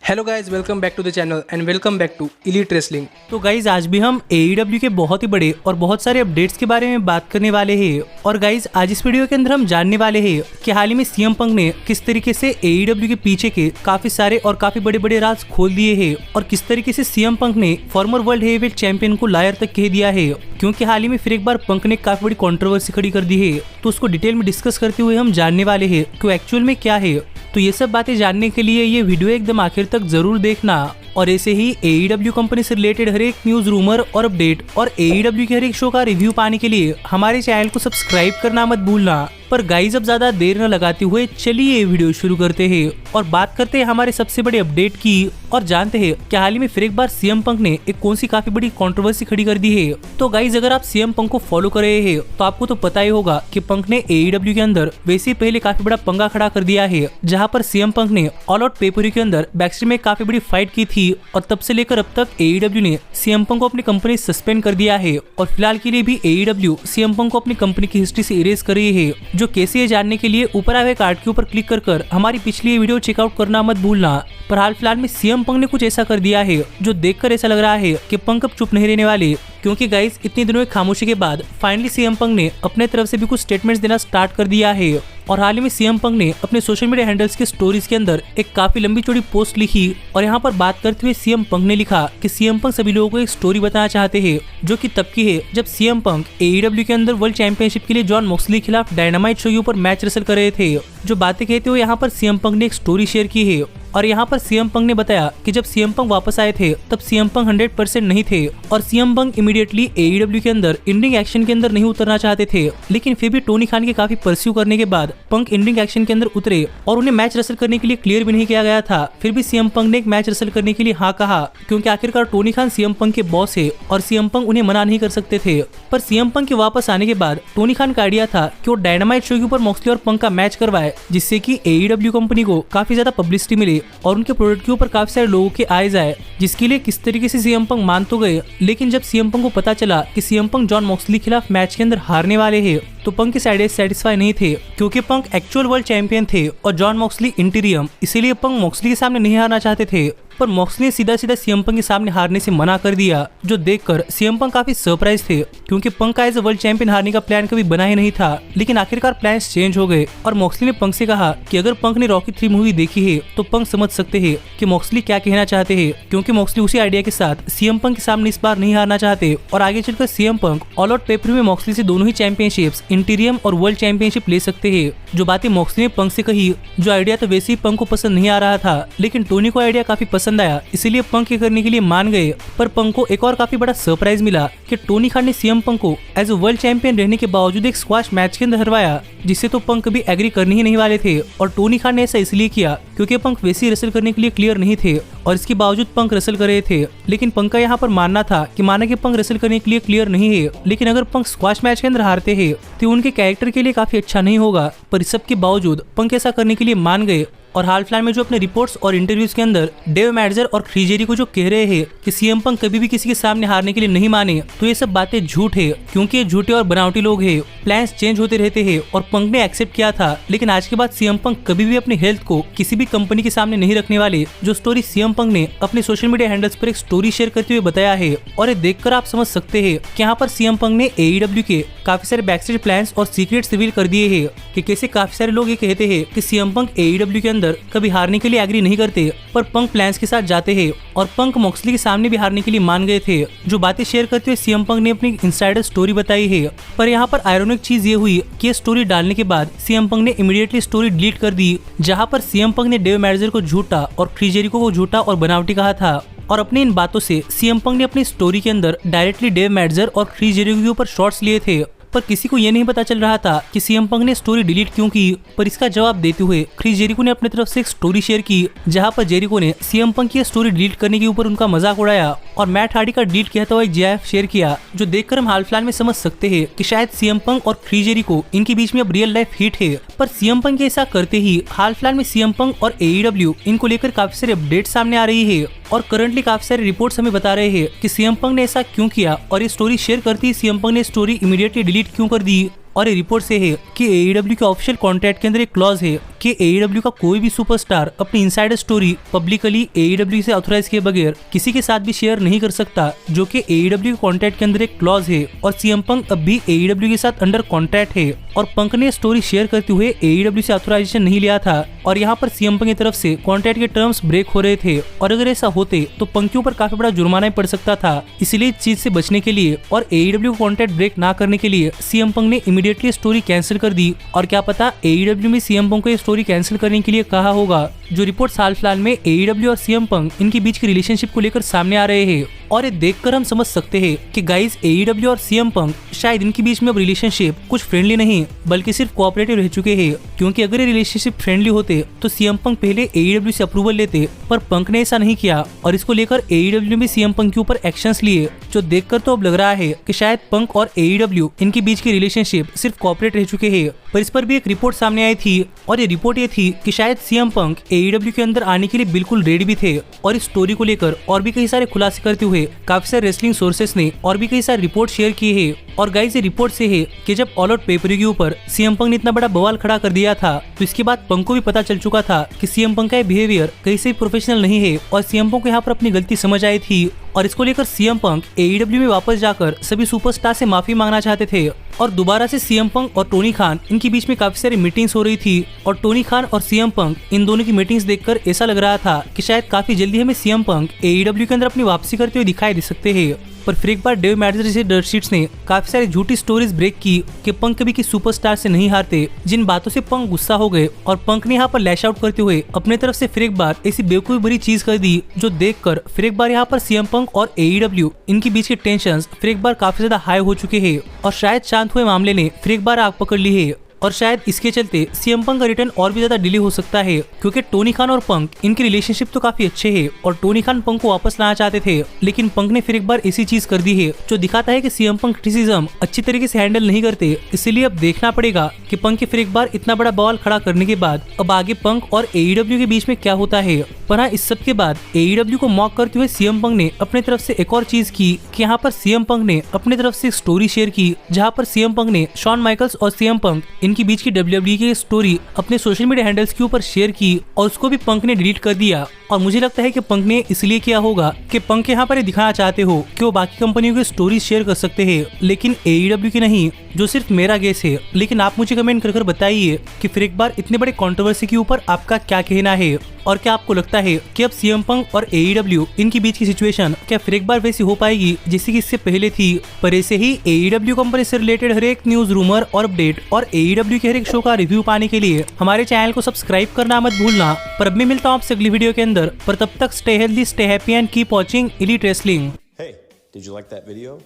Hello guys, welcome back to the channel and welcome back to elite wrestling. तो guys आज भी हम AEW के बहुत ही बड़े और बहुत सारे अपडेट्स के बारे में बात करने वाले हैं। और गाइज आज इस वीडियो के अंदर हम जानने वाले हैं कि हाल ही में CM पंक ने किस तरीके से AEW के पीछे के काफी सारे और काफी बड़े बड़े राज खोल दिए हैं और किस तरीके से CM पंक ने फॉर्मर वर्ल्ड हेवीवेट चैंपियन को लायर तक कह दिया है, क्योंकि हाल ही में फिर एक बार पंक ने काफी बड़ी कंट्रोवर्सी खड़ी कर दी है। तो उसको डिटेल में डिस्कस करते हुए हम जानने वाले हैं कि एक्चुअल में क्या है। तो ये सब बातें जानने के लिए ये वीडियो एकदम आखिर तक जरूर देखना। और ऐसे ही AEW कंपनी से रिलेटेड हर एक न्यूज, रूमर और अपडेट और AEW के हर एक शो का रिव्यू पाने के लिए हमारे चैनल को सब्सक्राइब करना मत भूलना। पर गाइज अब ज्यादा देर न लगाते हुए चलिए ये वीडियो शुरू करते हैं और बात करते हैं हमारे सबसे बड़े अपडेट की और जानते हैं कि हाल ही में फिर एक बार CM पंक ने एक कौन सी काफी बड़ी कंट्रोवर्सी खड़ी कर दी है। तो गाइज अगर आप CM पंक को फॉलो कर रहे हैं तो आपको तो पता ही होगा कि पंक ने AEW के अंदर वैसे ही पहले काफी बड़ा पंगा खड़ा कर दिया है, जहाँ पर CM पंक ने ऑल आउट पेपर के अंदर बैकस्टेज में काफी बड़ी फाइट की थी और तब से लेकर अब तक AEW ने CM पंक को अपनी कंपनी सस्पेंड कर दिया है और फिलहाल के लिए भी AEW CM पंक को अपनी कंपनी की हिस्ट्री से इरेज कर रही है। जो कैसे है जानने के लिए ऊपर आए कार्ड के ऊपर क्लिक कर हमारी पिछली वीडियो चेकआउट करना मत भूलना। पर हाल फिलहाल में CM पंक ने कुछ ऐसा कर दिया है जो देखकर ऐसा लग रहा है कि पंक अब चुप नहीं रहने वाले, क्योंकि गाइस इतनी दिनों की खामोशी के बाद फाइनली CM पंक ने अपने तरफ से भी कुछ स्टेटमेंट्स देना स्टार्ट कर दिया है। और हाल ही में CM पंक ने अपने सोशल मीडिया हैंडल्स के स्टोरीज के अंदर एक काफी लंबी चौड़ी पोस्ट लिखी और यहाँ पर बात करते हुए CM पंक ने लिखा कि CM पंक सभी लोगों को एक स्टोरी बताना चाहते हैं, जो कि तब की है जब CM पंक AEW के अंदर वर्ल्ड चैंपियनशिप के लिए जॉन मॉक्सली के खिलाफ डायनामाइट शो के ऊपर मैच रेसल कर रहे थे। जो बातें कहते हुए यहाँ पर CM पंक ने एक स्टोरी शेयर की है और यहाँ पर CM पंक ने बताया कि जब CM पंक वापस आए थे तब CM पंक 100% नहीं थे और CM पंक इमीडिएटली AEW के अंदर इंडिंग एक्शन के अंदर नहीं उतरना चाहते थे, लेकिन फिर भी टोनी खान के काफी परस्यू करने के बाद पंक इंडिंग एक्शन के अंदर उतरे और उन्हें मैच रेसल करने के लिए क्लियर भी नहीं किया गया था। फिर भी CM पंक ने एक मैच रेसल करने के लिए हाँ कहा, क्योंकि आखिरकार टोनी खान CM पंक के बॉस है और CM पंक उन्हें मना नहीं कर सकते थे। पर CM पंक के वापस आने के बाद टोनी खान का आइडिया था कि वो डायनामाइट शो के ऊपर मॉक्सली और पंक का मैच करवाए, जिससे कि AEW कंपनी को काफी ज्यादा पब्लिसिटी मिले और उनके प्रोडक्ट के ऊपर काफी सारे लोगों के आए जाए, जिसके लिए किस तरीके से CM पंक मान तो गए। लेकिन जब CM पंक को पता चला कि CM पंक जॉन मॉक्सली के खिलाफ मैच के अंदर हारने वाले हैं तो पंक के साइड सेटिस्फाई नहीं थे, क्योंकि पंक एक्चुअल वर्ल्ड चैंपियन थे और जॉन मॉक्सली इंटीरियम, इसीलिए पंक मॉक्सली के सामने नहीं हारना चाहते थे। पर मॉक्सली ने सीधा सीधा CM पंक के सामने हारने से मना कर दिया, जो देखकर CM पंक काफी सरप्राइज थे, क्योंकि पंक का एज अ वर्ल्ड चैंपियन हारने का प्लान कभी बना ही नहीं था। लेकिन आखिरकार प्लान्स चेंज हो गए और मॉक्सली ने पंक से कहा कि अगर पंक ने रॉकी 3 मूवी देखी है तो पंक समझ सकते हैं कि मॉक्सली क्या कहना चाहते हैं, क्योंकि मॉक्सली उसी आइडिया के साथ CM पंक के सामने इस बार नहीं हारना चाहते और आगे चलकर CM पंक ऑल आउट पेपर में मॉक्सली से दोनों ही चैंपियनशिप्स, इंटीरियम और वर्ल्ड चैंपियनशिप ले सकते हैं। जो बातें मॉक्सली ने पंक से कही, जो आइडिया तो वैसे ही पंक को पसंद नहीं आ रहा था, लेकिन टोनी को आइडिया काफी पसंद आया, इसीलिए पंक ये करने के लिए मान गए। पर पंक को एक और काफी बड़ा सरप्राइज मिला कि टोनी खान ने CM पंक को एज अ वर्ल्ड चैंपियन रहने के बावजूद एक स्क्वाश मैच के अंदर हरवाया, जिससे तो पंक कभी एग्री करने ही नहीं वाले थे। और टोनी खान ने ऐसा इसलिए किया क्योंकि पंक वैसे ही रेसल करने के लिए क्लियर नहीं थे और इसके बावजूद पंक रेसल कर रहे थे। लेकिन पंक का यहाँ पर मानना था कि माना कि पंक रेसल करने के लिए क्लियर नहीं है, लेकिन अगर पंक स्क्वाश मैच के अंदर हारते हैं तो उनके कैरेक्टर के लिए काफी अच्छा नहीं होगा। पर इस सब के बावजूद पंक ऐसा करने के लिए मान गए और हाल फिलहाल में जो अपने रिपोर्ट्स और इंटरव्यूज के अंदर डेव मैडजर और क्रिस जेरिको जो कह रहे हैं कि CM पंक कभी भी किसी के सामने हारने के लिए नहीं माने, तो ये सब बातें झूठ है, क्योंकि ये झूठे और बनावटी लोग हैं। प्लान्स चेंज होते रहते हैं और पंक ने एक्सेप्ट किया था, लेकिन आज के बाद CM पंक कभी भी अपनी हेल्थ को किसी भी कंपनी के सामने नहीं रखने वाले। जो स्टोरी CM पंक ने अपने सोशल मीडिया हैंडल्स पर एक स्टोरी शेयर करते हुए बताया है और ये देखकर आप समझ सकते हैं कि यहाँ पर CM पंक ने AEW के काफी सारे बैकस्टेज प्लान्स और सीक्रेट्स रिवील कर दिए हैं कि कैसे काफी सारे लोग ये कहते हैं कि CM पंक AEW के अंदर कभी हारने के लिए एग्री नहीं करते, पर पंक प्लान्स के साथ जाते हैं और पंक मॉक्सली के सामने भी हारने के लिए मान गए थे। जो बातें शेयर करते हुए CM पंक ने अपनी इनसाइडर स्टोरी बताई है। पर यहाँ पर आयरॉनिक चीज ये हुई कि स्टोरी डालने के बाद CM पंक ने इमीडिएटली स्टोरी डिलीट कर दी, जहाँ पर CM पंक ने डेव मैडजर को झूठा और क्रिस जेरिको को झूठा और बनावटी कहा था। और अपनी इन बातों से CM पंक ने अपनी स्टोरी के अंदर डायरेक्टली डेव मैडजर और क्रिस जेरिको के ऊपर शॉट्स लिए थे। पर किसी को ये नहीं पता चल रहा था कि CM पंक ने स्टोरी डिलीट क्यों की। पर इसका जवाब देते हुए क्रिस जेरिको ने अपनी तरफ से एक स्टोरी शेयर की, जहां पर जेरिको ने CM पंक की स्टोरी डिलीट करने के ऊपर उनका मजाक उड़ाया और मैट हार्डी का डिलीट कहता हुआ एक GIF शेयर किया, जो देखकर हम हाल फिलहाल में समझ सकते हैं कि शायद CM पंक और क्रिस जेरिको इनके बीच में अब रियल लाइफ हिट है। पर CM पंक ऐसा करते ही हाल फिलहाल में CM पंक और AEW इनको लेकर काफी सारे अपडेट सामने आ रही है और करंटली काफी सारे रिपोर्ट्स हमें बता रहे हैं कि CM पंक ने ऐसा क्यों किया और ये स्टोरी शेयर करती ही CM पंक ने स्टोरी इमीडिएटली डिलीट क्यों कर दी और ये रिपोर्ट से है कि AEW के ऑफिशियल कॉन्ट्रैक्ट के अंदर एक क्लॉज है कि AEW का कोई भी सुपरस्टार अपनी इनसाइडर स्टोरी पब्लिकली AEW से ऑथराइज किए बगैर किसी के साथ भी शेयर नहीं कर सकता, जो कि AEW के कॉन्ट्रैक्ट के अंदर एक क्लॉज है। और CM पंक अब भी AEW के साथ अंडर कॉन्ट्रैक्ट है और पंक ने स्टोरी शेयर करते हुए AEW से ऑथराइजेशन नहीं लिया था और यहाँ पर CM पंक की तरफ से कॉन्ट्रैक्ट के टर्म्स ब्रेक हो रहे थे और अगर ऐसा होते तो पंक के ऊपर काफी बड़ा जुर्माना पड़ सकता था। इसलिए इस चीज से बचने के लिए और AEW को कॉन्ट्रैक्ट ब्रेक ना करने के लिए CM पंक ने इमीडिएटली स्टोरी कैंसिल कर दी। और क्या पता AEW में CM पंक को ये स्टोरी कैंसिल करने के लिए कहा होगा। जो रिपोर्ट हाल फिलहाल में AEW और CM पंक इनके बीच की रिलेशनशिप को लेकर सामने आ रहे हैं और ये देखकर हम समझ सकते हैं कि गाइस AEW और CM पंक शायद इनके बीच में अब रिलेशनशिप कुछ फ्रेंडली नहीं बल्कि सिर्फ कोऑपरेटिव रह चुके हैं, क्योंकि अगर ये रिलेशनशिप फ्रेंडली होते तो CM पंक पहले AEW से अप्रूवल लेते, पर पंक ने ऐसा नहीं किया और इसको लेकर AEW ने भी CM पंक के ऊपर एक्शंस लिए, जो देखकर तो अब लग रहा है कि शायद पंक और AEW इनके बीच की रिलेशनशिप सिर्फ कोऑपरेट रह चुके हैं। पर इस पर भी एक रिपोर्ट सामने आई थी और ये रिपोर्ट ये थी कि शायद CM पंक AEW के अंदर आने के लिए बिल्कुल रेडी भी थे और इस स्टोरी को लेकर और भी कई सारे खुलासे करते हुए काफी सारे रेसलिंग सोर्सेस ने और भी कई सारे रिपोर्ट शेयर किए हैं। और गाइस ये रिपोर्ट से है कि जब ऑल आउट पेपर के ऊपर CM पंक ने इतना बड़ा बवाल खड़ा कर दिया था तो इसके बाद पंक को भी पता चल चुका था कि CM पंक का बिहेवियर कहीं से प्रोफेशनल नहीं है और CM पंक को यहाँ पर अपनी गलती समझ आई थी और इसको लेकर CM पंक AEW में वापस जाकर सभी सुपरस्टार से माफी मांगना चाहते थे। और दोबारा से CM पंक और टोनी खान इनके बीच में काफी सारी मीटिंग्स हो रही थी और टोनी खान और CM पंक इन दोनों की मीटिंग्स देखकर ऐसा लग रहा था कि शायद काफी जल्दी हमें CM पंक AEW के अंदर अपनी वापसी करते हुए दिखाई दे सकते हैं। पर फिर एक बार डेव मैटर्स जैसे डर्ट शीट्स ने काफी सारी झूठी स्टोरीज ब्रेक की कि पंक कभी किसी सुपरस्टार से नहीं हारते, जिन बातों से पंक गुस्सा हो गए और पंक ने यहाँ पर लैश आउट करते हुए अपने तरफ से फिर एक बार ऐसी बेवकूफी भरी चीज कर दी, जो देखकर फिर एक बार यहाँ पर CM पंक और AEW इनके बीच के टेंशंस फिर एक बार काफी ज्यादा हाई हो चुके हैं और शायद शांत हुए मामले ने फिर एक बार आग पकड़ ली है। और शायद इसके चलते CM पंक का रिटर्न और भी ज्यादा डिले हो सकता है, क्योंकि टोनी खान और पंक इनके रिलेशनशिप तो काफी अच्छे हैं और टोनी खान पंक को वापस लाना चाहते थे, लेकिन पंक ने फिर एक बार ऐसी चीज कर दी है जो दिखाता है कि CM पंक क्रिटिसिज्म अच्छी तरीके से हैंडल नहीं करते। इसीलिए अब देखना पड़ेगा कि पंक के फिर एक बार इतना बड़ा बवाल खड़ा करने के बाद अब आगे पंक और AEW के बीच में क्या होता है। पर हाँ, इस सब के बाद AEW को मॉक करते हुए CM पंक ने अपने तरफ से एक और चीज की कि यहाँ पर CM पंक ने अपने तरफ से एक स्टोरी शेयर की, जहाँ पर CM पंक ने शॉन माइकल्स और CM पंक इनके बीच की WWE की स्टोरी अपने सोशल मीडिया हैंडल्स के ऊपर शेयर की और उसको भी पंक ने डिलीट कर दिया। और मुझे लगता है कि पंक ने इसलिए किया होगा कि पंक यहाँ पर दिखाना चाहते हो कि वो बाकी कंपनियों की स्टोरी शेयर कर सकते हैं, लेकिन AEW की नहीं, जो सिर्फ मेरा गेस है। लेकिन आप मुझे कमेंट कर बताइए कि फिर एक बार इतने बड़े कंट्रोवर्सी के ऊपर आपका क्या कहना है और क्या आपको लगता है कि अब CM पंक और AEW इनके बीच की सिचुएशन क्या फिर एक बार वैसी हो पाएगी जैसे कि इससे पहले थी। पर ऐसे ही AEW कंपनी से रिलेटेड हर एक न्यूज, रूमर और अपडेट और AEW के हर एक शो का रिव्यू पाने के लिए हमारे चैनल को सब्सक्राइब करना मत भूलना। पर अब मैं मिलता हूँ आपसे अगली वीडियो के अंदर, पर तब तक stay healthy, stay happy and keep watching elite wrestling. Hey, did you like that video?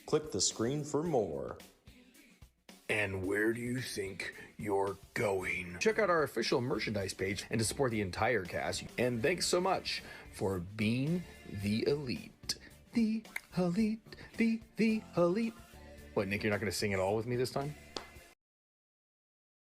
Click the screen for more. And where do you think you're going? Check out our official merchandise page and to support the entire cast. And thanks so much for being the elite. The elite, the elite. What, Nick, you're not going to sing it all with me this time?